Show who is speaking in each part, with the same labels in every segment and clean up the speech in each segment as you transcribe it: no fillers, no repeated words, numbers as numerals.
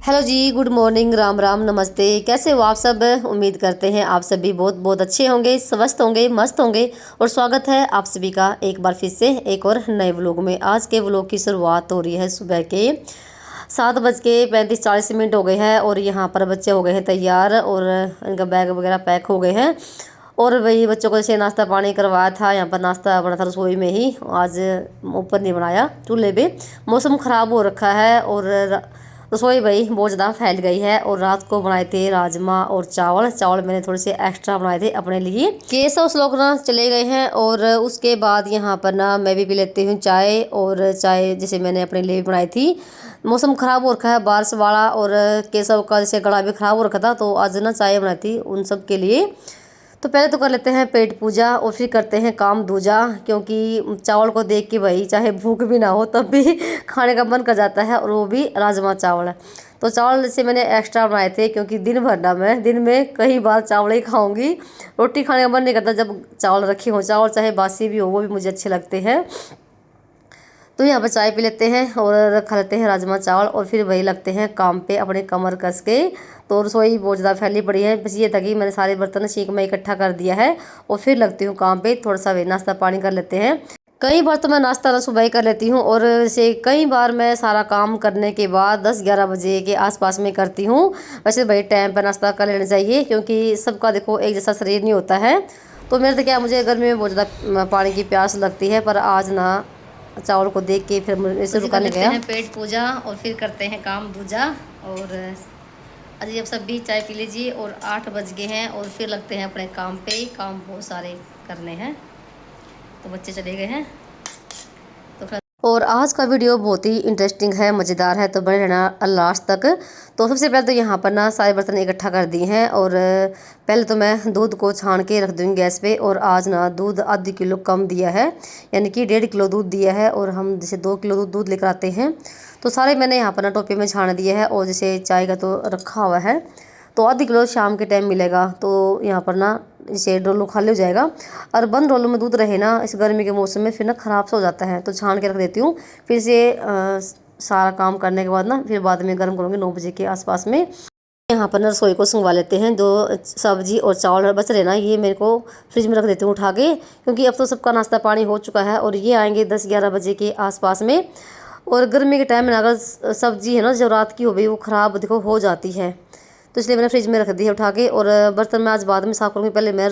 Speaker 1: Hello जी, good morning, Ram Ram, नमस्ते। कैसे हो आप सब? उम्मीद करते हैं आप सभी बहुत बहुत अच्छे होंगे, स्वस्थ होंगे, मस्त होंगे। और स्वागत है आप सभी का एक बार फिर से एक और नए व्लॉग में। आज के व्लॉग की शुरुआत हो रही है सुबह के 7:35-40 हो गए हैं और यहाँ पर बच्चे हो गए हैं तैयार और इनका बैग वगैरह पैक हो गए हैं। और वही बच्चों को जैसे नाश्ता पानी करवाया था। यहाँ पर नाश्ता बना था रसोई में ही, आज ऊपर नहीं बनाया चूल्हे पे। मौसम ख़राब हो रखा है और रसोई भाई बहुत ज़्यादा फैल गई है। और रात को बनाए थे राजमा और चावल। चावल मैंने थोड़े से एक्स्ट्रा बनाए थे अपने लिए। केस उस लोग ना चले गए हैं और उसके बाद यहाँ पर ना मैं भी पी लेती हूँ चाय। और चाय जैसे मैंने अपने लिए बनाई थी। मौसम ख़राब हो रखा है बारिश वाला और केसव का जैसे गला भी ख़राब हो रखा था, तो आज ना चाय बनाई थी उन सब के लिए। तो पहले तो कर लेते हैं पेट पूजा और फिर करते हैं काम दूजा, क्योंकि चावल को देख के भाई चाहे भूख भी ना हो तब भी खाने का मन कर जाता है, और वो भी राजमा चावल। तो चावल जैसे मैंने एक्स्ट्रा बनाए थे, क्योंकि दिन भर ना मैं दिन में कई बार चावल ही खाऊंगी। रोटी खाने का मन नहीं करता जब चावल रखे हों, चावल चाहे बासी भी हो वो भी मुझे अच्छे लगते हैं। तो यहाँ पर चाय पी लेते हैं और खा लेते हैं राजमा चावल और फिर वही लगते हैं काम पे अपने कमर कस के। तो रसोई बहुत ज़्यादा फैली पड़ी है, बस ये था कि मैंने सारे बर्तन सींक में इकट्ठा कर दिया है और फिर लगती हूँ काम पे। थोड़ा सा वे नाश्ता पानी कर लेते हैं। कई बार तो मैं नाश्ता ना सुबह ही कर लेती हूँ और जैसे कई बार मैं सारा काम करने के बाद 10-11 बजे के आसपास में करती हूँ। वैसे भाई टाइम पर नाश्ता कर लेना चाहिए, क्योंकि सबका देखो एक जैसा शरीर नहीं होता है। तो मेरे तो क्या, मुझे गर्मी में बहुत ज़्यादा पानी की प्यास लगती है, पर आज ना चावल को देख के फिर इसे रुका नहीं गया। पेट पूजा और फिर करते हैं काम दूजा। और अजी अब सब भी चाय पी लीजिए और 8 बज गए हैं और फिर लगते हैं अपने काम पे। काम बहुत सारे करने हैं, तो बच्चे चले गए हैं तो फिर। और आज का वीडियो बहुत ही इंटरेस्टिंग है, मज़ेदार है, तो बने रहना लास्ट तक। तो सबसे पहले तो यहाँ पर ना सारे बर्तन इकट्ठा कर दिए हैं और पहले तो मैं दूध को छान के रख दूँगी गैस पे। और आज ना दूध आधी किलो कम दिया है, यानी कि 1.5 किलो दूध दिया है और हम जैसे 2 किलो दूध लेकर आते हैं। तो सारे मैंने यहाँ पर ना टोपे में छान दिया है और जैसे चाय का तो रखा हुआ है, तो आधी किलो शाम के टाइम मिलेगा। तो यहाँ पर ना इसे डोलो खाली हो जाएगा। और बंद डोलो में दूध रहे ना इस गर्मी के मौसम में फिर ना ख़राब सा हो जाता है, तो छान के रख देती हूँ। फिर से सारा काम करने के बाद ना फिर बाद में गर्म करूँगी 9 बजे के आसपास में। यहाँ पर ना रसोई को संगवा लेते हैं। जो सब्जी और चावल बच रहे ना ये मेरे को फ्रिज में रख देती हूँ उठा के, क्योंकि अब तो सबका नाश्ता पानी हो चुका है और ये आएंगे 10-11 बजे के आसपास में। और गर्मी के टाइम में अगर सब्जी है ना जो रात की हो गई वो ख़राब देखो हो जाती है, तो इसलिए मैंने फ्रिज में रख दी है उठा के। और बर्तन मैं आज बाद में साफ़ करूँगी, पहले मैं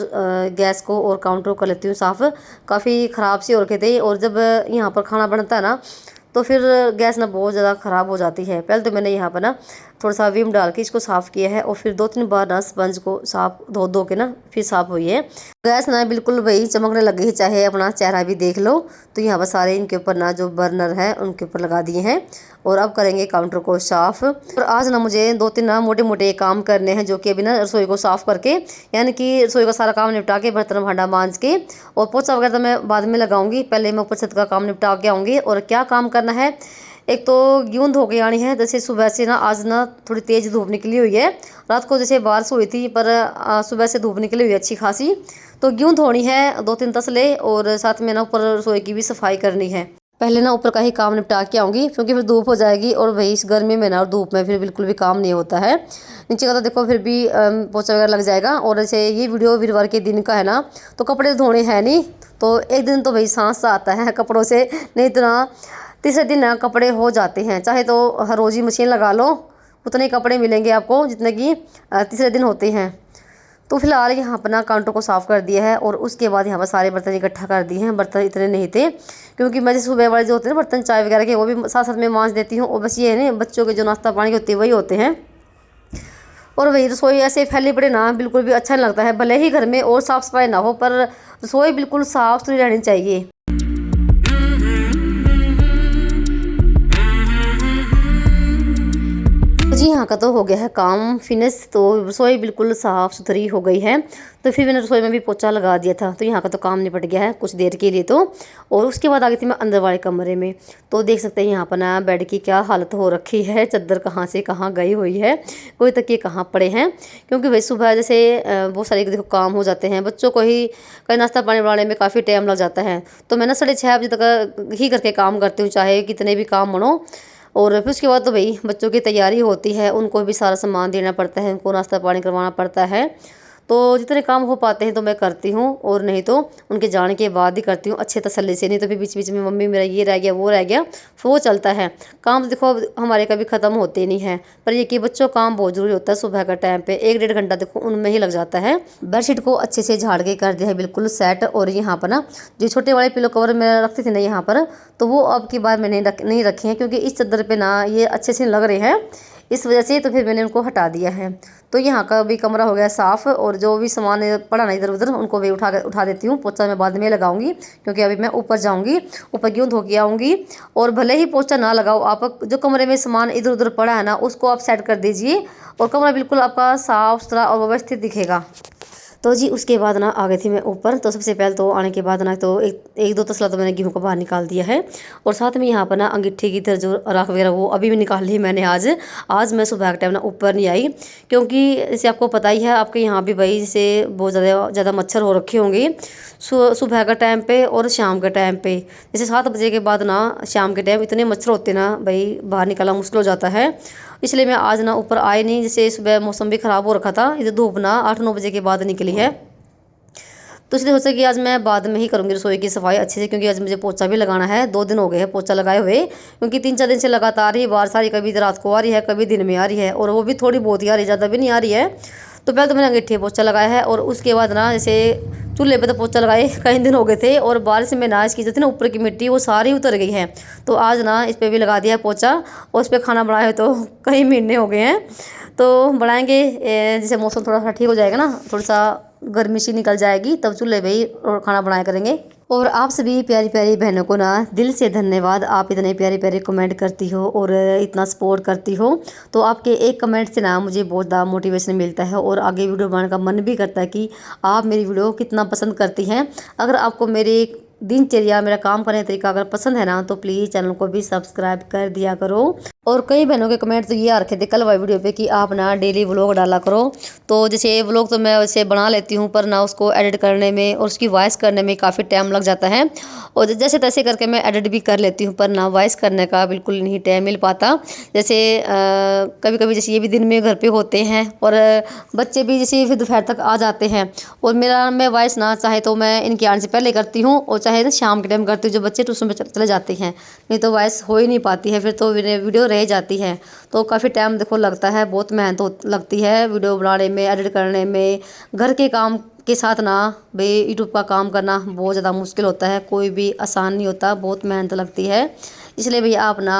Speaker 1: गैस को और काउंटर को कर लेती हूँ साफ़। काफ़ी ख़राब सी हो रखे थे और जब यहाँ पर खाना बनता है ना तो फिर गैस ना बहुत ज़्यादा ख़राब हो जाती है। पहले तो मैंने यहाँ पर ना थोड़ा सा विम डाल के इसको साफ़ किया है और फिर 2-3 बार ना स्पंज को साफ धो के ना फिर साफ़ हुई है। गैस ना बिल्कुल वही चमकने लग गई, चाहे अपना चेहरा भी देख लो। तो यहाँ पर सारे इनके ऊपर ना जो बर्नर है उनके ऊपर लगा दिए हैं और अब करेंगे काउंटर को साफ़। और आज ना मुझे 2-3 ना मोटे मोटे काम करने हैं, जो कि अभी ना रसोई को साफ़ करके, यानी कि रसोई का सारा काम निपटा के बर्तन भांडा मांज के और पोछा वगैरह तो मैं बाद में लगाऊंगी। पहले मैं ऊपर छत का काम निपटा के आऊँगी। और क्या काम करना है, एक तो गेहूँ धो के आनी है। जैसे सुबह से ना आज ना थोड़ी तेज़ धूप निकली हुई है, रात को जैसे बारिश हुई थी पर सुबह से धूप निकली हुई है अच्छी खासी। तो गेहूँ धोनी है 2-3 तसले और साथ में ना ऊपर रसोई की भी सफाई करनी है। पहले ना ऊपर का ही काम निपटा के आऊँगी, क्योंकि फिर धूप हो जाएगी और वही इस गर्मी में ना और धूप में फिर बिल्कुल भी काम नहीं होता है। नीचे का तो देखो फिर भी पोछा वगैरह लग जाएगा। और जैसे ये वीडियो वीरवार के दिन का है ना, तो कपड़े धोने हैं नहीं, तो एक दिन तो भाई सांस सा आता है कपड़ों से, नहीं तो ना तीसरे दिन ना कपड़े हो जाते हैं। चाहे तो हर रोज़ ही मशीन लगा लो, उतने कपड़े मिलेंगे आपको जितने कि तीसरे दिन होते हैं। तो फिलहाल यहाँ पर ना काउंटर को साफ़ कर दिया है और उसके बाद यहाँ पर सारे बर्तन इकट्ठा कर दिए हैं। बर्तन इतने नहीं थे, क्योंकि मैं जैसे सुबह वाले जो होते हैं ना बर्तन चाय वगैरह के, वो भी साथ साथ में मांज देती हूँ। और बस ये है ना बच्चों के जो नाश्ता पानी के होते हैं वही होते हैं। और वही रसोई ऐसे फैली पड़े ना बिल्कुल भी अच्छा नहीं लगता है, भले ही घर में और साफ़ सफाई ना हो पर रसोई बिल्कुल साफ़ सुथरी रहनी चाहिए। जी यहाँ का तो हो गया है काम फिनिश, तो रसोई बिल्कुल साफ़ सुथरी हो गई है। तो फिर मैंने रसोई में भी पोछा लगा दिया था, तो यहाँ का तो काम निपट गया है कुछ देर के लिए तो। और उसके बाद आ गई थी मैं अंदर वाले कमरे में। तो देख सकते हैं यहाँ पर ना बेड की क्या हालत हो रखी है, चादर कहाँ से कहाँ गई हुई है, कोई तकिए कहाँ पड़े हैं। क्योंकि भाई सुबह जैसे बहुत सारे देखो काम हो जाते हैं, बच्चों को ही कहीं नाश्ता पानी बनाने में काफ़ी टाइम लग जाता है। तो मैं ना 6:30 बजे तक ही करके काम करती हूँ, चाहे कितने भी काम बनो। और फिर उसके बाद तो भाई बच्चों की तैयारी होती है, उनको भी सारा सामान देना पड़ता है, उनको नाश्ता पानी करवाना पड़ता है। तो जितने काम हो पाते हैं तो मैं करती हूँ, और नहीं तो उनके जाने के बाद ही करती हूँ अच्छे तसल्ली से। नहीं तो फिर बीच बीच में मम्मी मेरा ये रह गया वो रह गया, फिर वो चलता है। काम तो देखो अब हमारे कभी ख़त्म होते नहीं है, पर ये कि बच्चों काम बहुत ज़रूरी होता है। सुबह का टाइम पे 1-1.5 घंटा देखो उनमें ही लग जाता है। बेडशीट को अच्छे से झाड़ के कर दिया है बिल्कुल सेट। और यहाँ पर ना जो छोटे वाले पिलो कवर मैं रखती थी ना यहाँ पर, तो वो अब की बार मैंने नहीं रखे हैं, क्योंकि इस चादर पे ना ये अच्छे से लग रहे हैं, इस वजह से तो फिर मैंने उनको हटा दिया है। तो यहाँ का भी कमरा हो गया साफ़, और जो भी सामान पड़ा ना इधर उधर उनको भी उठा देती हूँ। पोछा मैं बाद में लगाऊंगी, क्योंकि अभी मैं ऊपर जाऊंगी, ऊपर क्यों धो के आऊँगी। और भले ही पोछा ना लगाओ, आप जो कमरे में सामान इधर उधर पड़ा है ना उसको आप सेट कर दीजिए, और कमरा बिल्कुल आपका साफ़ सुथरा और व्यवस्थित दिखेगा। तो जी उसके बाद ना आ गई थी मैं ऊपर। तो सबसे पहले तो आने के बाद ना तो एक दो तसला तो मैंने गेहूं को बाहर निकाल दिया है, और साथ में यहाँ पर ना अंगीठी की जो राख वगैरह वो अभी भी निकाल ली मैंने। आज मैं सुबह के टाइम ना ऊपर नहीं आई, क्योंकि जैसे आपको पता ही है आपके यहाँ भी भाई जैसे बहुत ज़्यादा मच्छर हो रखे होंगे सुबह का टाइम पे और शाम के टाइम पे। जैसे 7 बजे के बाद ना शाम के टाइम इतने मच्छर होते ना भाई, बाहर निकलना मुश्किल हो जाता है। इसलिए मैं आज ना ऊपर आई नहीं। जैसे सुबह मौसम भी ख़राब हो रखा था, इधर धूप ना 8-9 बजे के बाद निकली है, तो इसलिए सोचा कि आज मैं बाद में ही करूँगी रसोई की सफाई अच्छे से, क्योंकि आज मुझे पोछा भी लगाना है। 2 दिन हो गए हैं पोछा लगाए हुए, क्योंकि 3-4 दिन से लगातार ही बारिश आ रही, कभी रात को आ रही है, कभी दिन में आ रही है, और वो भी थोड़ी बहुत ही आ रही है, ज़्यादा भी नहीं आ रही है। तो पहले तो मैंने अंगीठी पोछा लगाया है, और उसके बाद ना जैसे चूल्हे पे तो पोछा लगाए कई दिन हो गए थे, और बारिश में ना इसकी जो थी ना ऊपर की मिट्टी वो सारी उतर गई है। तो आज ना इस पर भी लगा दिया है पोछा, और इस पर खाना बनाए तो कई महीने हो गए हैं। तो बनाएंगे जैसे मौसम थोड़ा सा ठीक हो जाएगा ना, थोड़ा सा गर्मी सी निकल जाएगी, तब चूल्हे पे ही और खाना बनाया करेंगे। और आप सभी प्यारी प्यारी बहनों को ना दिल से धन्यवाद, आप इतने प्यारे प्यारे कमेंट करती हो और इतना सपोर्ट करती हो। तो आपके एक कमेंट से ना मुझे बहुत ज़्यादा मोटिवेशन मिलता है, और आगे वीडियो बनाने का मन भी करता है कि आप मेरी वीडियो कितना पसंद करती हैं। अगर आपको मेरी दिनचर्या, मेरा काम करने का तरीका अगर पसंद है ना, तो प्लीज़ चैनल को भी सब्सक्राइब कर दिया करो। और कई बहनों के कमेंट तो ये आ रखे थे कल वाली वीडियो पे कि आप ना डेली व्लॉग डाला करो। तो जैसे व्लॉग तो मैं वैसे बना लेती हूँ, पर ना उसको एडिट करने में और उसकी वॉइस करने में काफ़ी टाइम लग जाता है, और जैसे तैसे करके मैं एडिट भी कर लेती हूँ, पर ना वॉइस करने का बिल्कुल नहीं टाइम मिल पाता। जैसे कभी कभी जैसे ये भी दिन में घर पे होते हैं, और बच्चे भी जैसे फिर दोपहर तक आ जाते हैं, और मैं वॉइस ना चाहे तो मैं इनके आने से पहले करती हूँ, और चाहे ना शाम के टाइम करती हूँ जब बच्चे ट्यूशन पर चले जाते हैं, नहीं तो वॉइस हो ही नहीं पाती है, फिर तो वीडियो रह जाती है। तो काफ़ी टाइम देखो लगता है, बहुत मेहनत लगती है वीडियो बनाने में, एडिट करने में। घर के काम के साथ ना भाई यूट्यूब का काम करना बहुत ज़्यादा मुश्किल होता है, कोई भी आसान नहीं होता, बहुत मेहनत लगती है। इसलिए भैया आप ना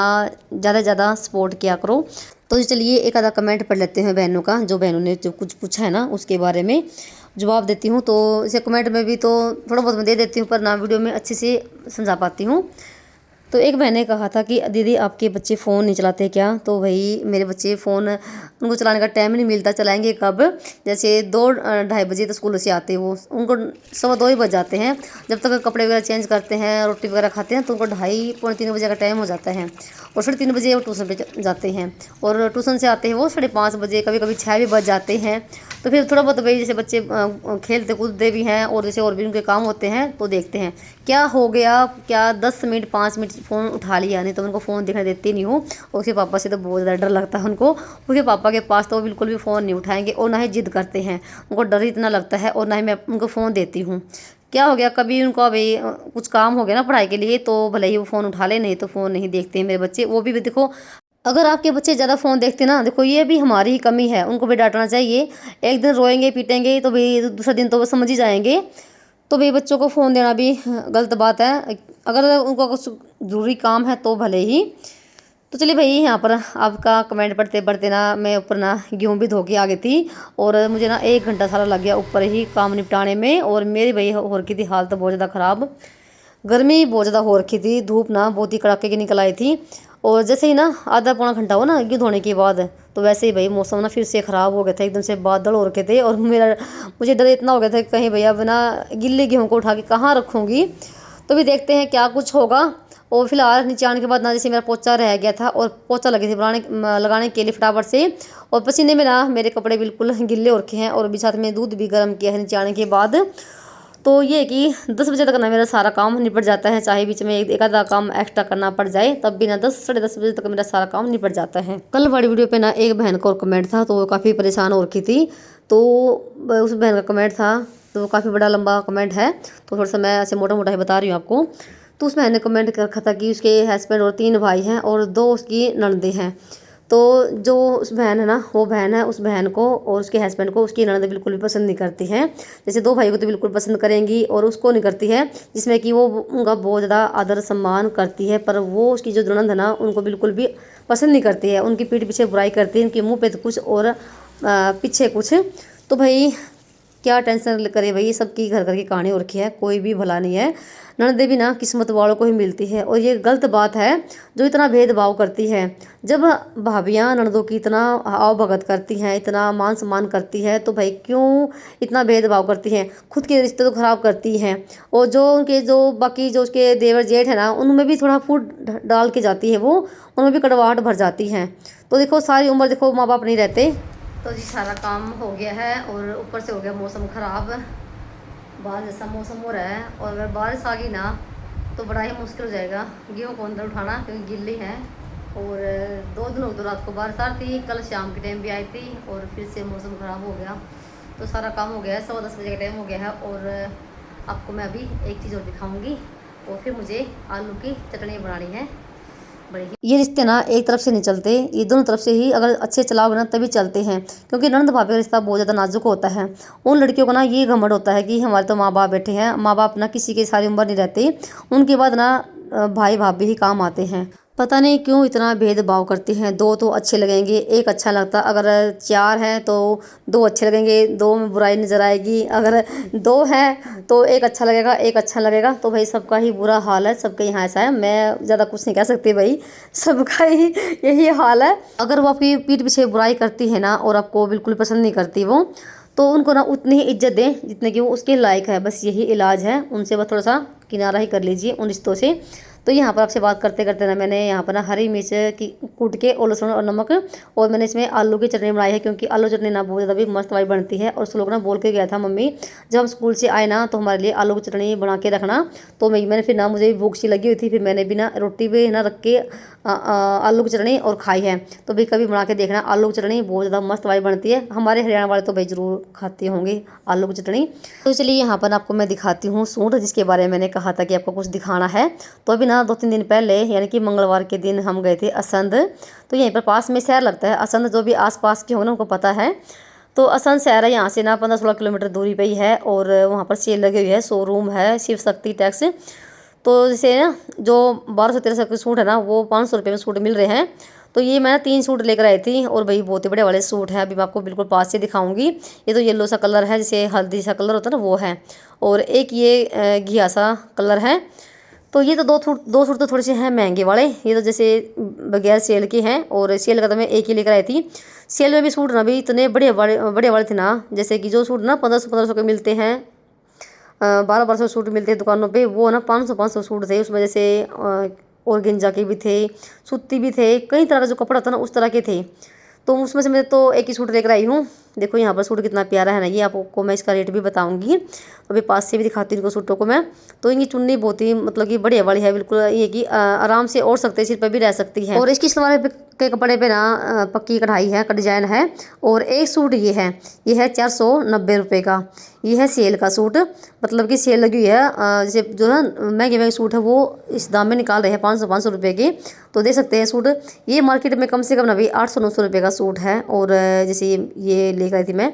Speaker 1: ज़्यादा से ज़्यादा सपोर्ट किया करो। तो चलिए एक आधा कमेंट पढ़ लेते हैं बहनों का, जो बहनों ने जो कुछ पूछा है ना उसके बारे में जवाब देती हूँ। तो इसे कमेंट में भी तो थोड़ा बहुत मैं दे देती हूँ, पर ना वीडियो में अच्छे से समझा पाती हूँ। तो एक बहन ने कहा था कि दीदी आपके बच्चे फ़ोन नहीं चलाते क्या? तो भाई मेरे बच्चे फ़ोन उनको चलाने का टाइम नहीं मिलता, चलाएंगे कब? जैसे 2-2:30 बजे तो स्कूल से आते वो, उनको 2:15 ही बज जाते हैं। जब तक कपड़े वगैरह चेंज करते हैं, रोटी वगैरह खाते हैं, तो उनको 2:30-3 बजे का टाइम हो जाता है, और 3:30 बजे वो ट्यूशन पे जाते हैं, और ट्यूशन से आते हैं वो 5:30 बजे, कभी कभी 6 भी बज जाते हैं। तो फिर थोड़ा बहुत भाई जैसे बच्चे खेलते कूदते भी हैं, और जैसे और भी उनके काम होते हैं, तो देखते हैं क्या हो गया, क्या 10 मिनट 5 मिनट फ़ोन उठा लिया, नहीं तो उनको फ़ोन देखने देती नहीं हूँ। और उसके पापा से तो बहुत ज़्यादा डर लगता है उनको, उसके पापा के पास तो वो बिल्कुल भी फ़ोन नहीं उठाएंगे, और ना ही जिद करते हैं, उनको डर इतना लगता है, और ना ही मैं उनको फ़ोन देती हूँ। क्या हो गया, कभी उनको अभी कुछ काम हो गया ना पढ़ाई के लिए, तो भले ही वो फ़ोन उठा ले, नहीं तो फ़ोन नहीं देखते हैं मेरे बच्चे। वो भी देखो, अगर आपके बच्चे ज़्यादा फ़ोन देखते ना, देखो ये भी हमारी ही कमी है, उनको भी डांटना चाहिए। एक दिन रोएंगे पीटेंगे तो भाई दूसरा दिन तो वो समझ ही जाएंगे। तो भाई बच्चों को फ़ोन देना भी गलत बात है, अगर उनको कुछ ज़रूरी काम है तो भले ही। तो चलिए भाई यहाँ पर आपका कमेंट पढ़ते पढ़ते ना मैं ऊपर ना गेहूँ भी धो के आ गई थी, और मुझे ना 1 घंटा सारा लग गया ऊपर ही काम निपटाने में। और मेरी भाई हो रखी थी हालत बहुत ज़्यादा ख़राब, गर्मी बहुत ज़्यादा हो रखी थी, धूप ना बहुत ही कड़ाके की निकल आई थी। और जैसे ही ना आधा पौना घंटा हो ना गेहूँ धोने के बाद, तो वैसे ही भाई मौसम ना फिर से ख़राब हो गया था, एकदम से बादल हो रखे थे, और मुझे डर इतना हो गया था कि कहीं भैया बिना गिल्ले गेहूँ को उठा के कहाँ रखूँगी। तो भी देखते हैं क्या कुछ होगा। और फिलहाल नीचे आने के बाद ना जैसे मेरा पोछा रह गया था, और पोछा लगी थी लगाने के लिए फटाफट से, और पसीने में ना मेरे कपड़े बिल्कुल गिल्ले हो रखे हैं, और भी साथ में दूध भी गर्म किया है नीचे आने के बाद। तो ये है कि 10 बजे तक ना मेरा सारा काम निपट जाता है, चाहे बीच में एक आधा काम एक्स्ट्रा करना पड़ जाए तब भी ना 10 साढ़े 10 बजे तक मेरा सारा काम निपट जाता है। कल वाली वीडियो पे ना एक बहन का और कमेंट था, तो वो काफ़ी परेशान हो रखी थी। तो उस बहन का कमेंट था, तो काफ़ी बड़ा लंबा कमेंट है, तो थोड़ा सा मैं ऐसे मोटा मोटा ही बता रही हूँ आपको। तो उस बहन ने कमेंट कर रखा था कि उसके हस्बैंड और 3 भाई हैं और 2 उसकी ननदें हैं। तो जो उस बहन है ना, वो बहन है, उस बहन को और उसके हस्बैंड को उसकी ननद बिल्कुल भी पसंद नहीं करती हैं। जैसे 2 भाई को तो बिल्कुल पसंद करेंगी और उसको नहीं करती है, जिसमें कि वो उनका बहुत ज़्यादा आदर सम्मान करती है, पर वो उसकी जो ननद है ना उनको बिल्कुल भी पसंद नहीं करती है। उनकी पीठ पीछे बुराई करती है, उनके मुँह पे तो कुछ और पीछे कुछ। तो भाई क्या टेंशन करे भाई, सबकी घर घर की कहानी हो रखी है, कोई भी भला नहीं है। ननदे भी ना किस्मत वालों को ही मिलती है, और ये गलत बात है जो इतना भेदभाव करती है। जब भाभियाँ ननदों की इतना आओ भगत करती हैं, इतना मान सम्मान करती है, तो भाई क्यों इतना भेदभाव करती हैं, खुद के रिश्ते तो ख़राब करती हैं। और जो उनके जो बाकी जो उसके देवर जेठ है ना, उनमें भी थोड़ा फूट डाल के जाती है, वो उनमें भी कड़वाहट भर जाती हैं। तो देखो सारी उम्र देखो माँ बाप नहीं रहते। तो जी सारा काम हो गया है, और ऊपर से हो गया मौसम ख़राब, बाहर जैसा मौसम हो रहा है, और अगर बारिश आ गई ना तो बड़ा ही मुश्किल हो जाएगा गेहूँ को अंदर उठाना, क्योंकि गिल्ली है। और 2 दिन हो गए रात को बारिश आ रही थी, कल शाम के टाइम भी आई थी, और फिर से मौसम ख़राब हो गया। तो सारा काम हो गया है, 10:15 बजे का टाइम हो गया है। और आपको मैं अभी एक चीज़ और दिखाऊँगी, और फिर मुझे आलू की चटनी बनानी है। ये रिश्ते ना एक तरफ से नहीं चलते, ये दोनों तरफ से ही अगर अच्छे चलाओगे ना तभी चलते हैं, क्योंकि ननद भाभी का रिश्ता बहुत ज़्यादा नाजुक होता है। उन लड़कियों को ना ये घमंड होता है कि हमारे तो माँ बाप बैठे हैं, माँ बाप ना किसी की सारी उम्र नहीं रहती, उनके बाद ना भाई भाभी ही काम आते हैं। पता नहीं क्यों इतना भेदभाव करती हैं। 2 तो अच्छे लगेंगे, एक अच्छा लगता, अगर 4 हैं तो 2 अच्छे लगेंगे, 2 में बुराई नज़र आएगी, अगर 2 हैं तो एक अच्छा लगेगा, एक अच्छा लगेगा। तो भाई सबका ही बुरा हाल है, सबके यहाँ ऐसा है, मैं ज़्यादा कुछ नहीं कह सकती भाई, सबका ही यही हाल है। अगर वो आपकी पीठ पीछे बुराई करती है ना और आपको बिल्कुल पसंद नहीं करती वो, तो उनको ना उतनी ही इज्जत दें जितने कि वो उसके लायक है, बस यही इलाज है। उनसे बस थोड़ा सा किनारा ही कर लीजिए उन रिश्तों से। तो यहाँ पर आपसे बात करते करते ना मैंने यहाँ पर ना हरी मिर्च की कूट के और लहसुन और नमक, और मैंने इसमें आलू की चटनी बनाई है, क्योंकि आलू चटनी ना बहुत ज़्यादा भी मस्त वाली बनती है। और उस लोग ना बोल के गया था मम्मी जब हम स्कूल से आए ना तो हमारे लिए आलू की चटनी बना के रखना। तो मैंने फिर ना मुझे भी भूख सी लगी हुई थी, फिर मैंने भी ना रोटी पे ना रख के आलू की चटनी और खाई है। तो भाई कभी बना के देखना, आलू की चटनी बहुत ज़्यादा मस्त वाली बनती है। हमारे हरियाणा वाले तो भाई ज़रूर खाते होंगे आलू की चटनी। तो चलिए यहाँ पर आपको मैं दिखाती हूँ सूट, जिसके बारे में मैंने कहा था कि आपको कुछ दिखाना है। तो अभी ना 2-3 दिन पहले यानी कि मंगलवार के दिन हम गए थे असंध। तो यहीं पर पास में शहर लगता है असंध, जो भी आसपास के होंगे उनको पता है। तो असंध शहर है, यहाँ से ना 15-16 किलोमीटर दूरी पे ही है, और वहाँ पर सेल लगी हुई है, शोरूम है शिव शक्ति टैक्स। तो जैसे ना जो 1200-1300 के सूट है ना, वो 500 रुपये में सूट मिल रहे हैं। तो ये मैं 3 सूट लेकर आई थी, और भाई बहुत ही बड़े वाले सूट हैं, अभी मैं आपको बिल्कुल पास से दिखाऊंगी। ये तो येलो सा कलर है, जैसे हल्दी सा कलर होता है ना वो है, और एक ये घिया सा कलर है। तो ये तो 2 सूट तो थोड़े से हैं महंगे वाले, ये तो जैसे बगैर सेल के हैं, और सेल का तो मैं एक ही लेकर आई थी। सेल में भी सूट ना भी इतने बड़े वाले थे ना, जैसे कि जो सूट ना 1500 के मिलते हैं, 1200 सूट मिलते हैं दुकानों पे, वो ना 500 सूट थे उसमें। जैसे ऑर्गेन्जा के भी थे, सूती भी थे, कई तरह का जो कपड़ा था ना उस तरह के थे। तो उसमें से मैं तो एक ही सूट लेकर आई हूँ। देखो यहाँ पर सूट कितना प्यारा है ना, ये आपको मैं इसका रेट भी बताऊंगी, अभी पास से भी दिखाती हूँ इनको सूटों को मैं। तो इनकी चुन्नी बहुत ही मतलब कि बढ़िया वाली है, बिल्कुल ये कि आराम से ओढ़ सकते हैं, सिर पर भी रह सकती है। और इसकी सलवार के कपड़े पे ना पक्की कढ़ाई है, डिजाइन है। और एक सूट ये है 490 रुपये का, ये है सेल का सूट, मतलब कि सेल लगी हुई है। जैसे जो ना महंगे सूट है वो इस दाम में निकाल रहे हैं 500 रुपये के। तो दे सकते हैं सूट, ये मार्केट में कम से कम ना भी 800-900 रुपये का सूट है। और जैसे ये लेकर आई थी मैं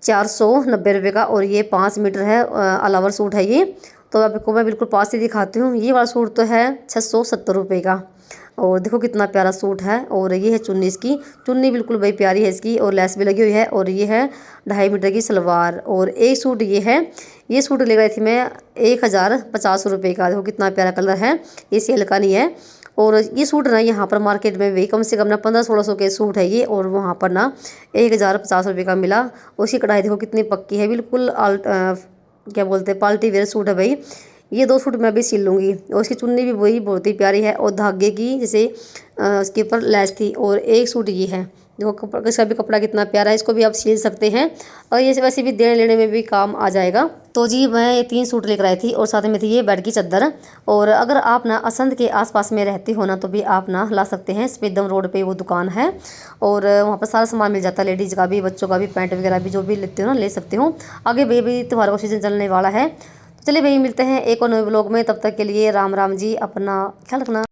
Speaker 1: 490 रुपये का, और ये 5 मीटर है अलावर सूट है ये। तो आपको मैं बिल्कुल पास से दिखाती हूँ। ये वाला सूट तो है 670 रुपये का, और देखो कितना प्यारा सूट है। और ये है चुन्नी, इसकी चुन्नी बिल्कुल भाई प्यारी है इसकी, और लेस भी लगी हुई है। और ये है 2.5 मीटर की सलवार। और एक सूट ये है, ये सूट ले गई थी मैं 1050 रुपये का, देखो कितना प्यारा कलर है, ये सेल का नहीं है। और ये सूट ना यहाँ पर मार्केट में भी कम से कम ना 1500-1600 के सूट है ये, और वहाँ पर ना 1050 रुपये का मिला। उसकी कढ़ाई देखो कितनी पक्की है, बिल्कुल क्या बोलते हैं पार्टी वेयर सूट है भाई। ये 2 सूट मैं भी सिल लूँगी। और इसकी चुन्नी भी वही बहुत ही प्यारी है, और धागे की जैसे उसके ऊपर लैस थी। और एक सूट ये है, देखो कपड़ा, इसका भी कपड़ा कितना प्यारा है, इसको भी आप सिल सकते हैं, और ये वैसे भी देने लेने में भी काम आ जाएगा। तो जी मैं ये 3 सूट लेकर आई थी और साथ में थी ये बेड की चादर। और अगर आप ना असंध के आसपास में रहते हो ना तो भी आप ना ला सकते हैं। स्पेदम रोड पे वो दुकान है और वहाँ पर सारा सामान मिल जाता है, लेडीज़ का भी, बच्चों का भी, पैंट वगैरह भी, जो भी लेते हो ना ले सकते हो। आगे बेबी त्योहार का सीजन चलने वाला है। तो चलिए भाई मिलते हैं एक और नए ब्लॉग में, तब तक के लिए राम राम जी, अपना ख्याल रखना।